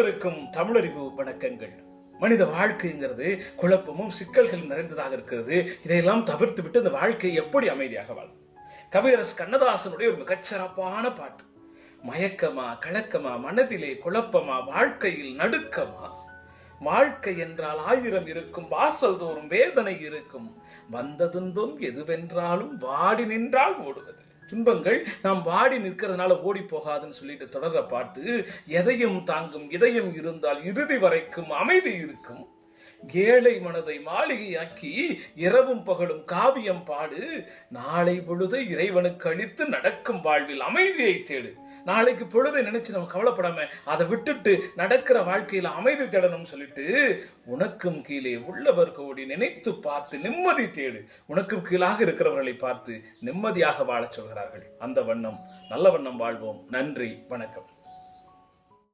அனைவருக்கும் தமிழறிவு வணக்கங்கள். மனித வாழ்க்கைங்கிறது குழப்பமும் சிக்கல்களும் நிறைந்ததாக இருக்கிறது. இதையெல்லாம் தவிர்த்து விட்டு இந்த வாழ்க்கையை எப்படி அமைதியாக வாழும்? கவியரசு கண்ணதாசனுடைய ஒரு மிகச்சிறப்பான பாட்டு. மயக்கமா கலக்கமா, மனதிலே குழப்பமா, வாழ்க்கையில் நடுக்கமா, வாழ்க்கை என்றால் 1000 இருக்கும், வாசல் தோறும் வேதனை இருக்கும், வந்த துன்பம் எதுவென்றாலும் வாடி நின்றால் ஓடுவது. துன்பங்கள் நாம் வாடி நிற்கிறதுனால ஓடி போகாதுன்னு சொல்லிட்டு தொடர்ற பாட்டு. எதையும் தாங்கும் இதயம் இருந்தால் இறுதி வரைக்கும் அமைதி இருக்கும். ஏழை மனதை மாளிகையாக்கி இரவும் பகலும் காவியம் பாடு. நாளை பொழுதை இறைவனுக்கு அளித்து நடக்கும் வாழ்வில் அமைதியை தேடு. நாளைக்கு பொழுதை நினைச்சு நம்ம கவலைப்படாம அதை விட்டுட்டு நடக்கிற வாழ்க்கையில அமைதி தேடணும் சொல்லிட்டு, உனக்கும் கீழே உள்ளவர் கோடி நினைத்து பார்த்து நிம்மதி தேடு. உனக்கும் கீழாக இருக்கிறவர்களை பார்த்து நிம்மதியாக வாழச் சொல்கிறார்கள். அந்த வண்ணம் நல்ல வண்ணம் வாழ்வோம். நன்றி, வணக்கம்.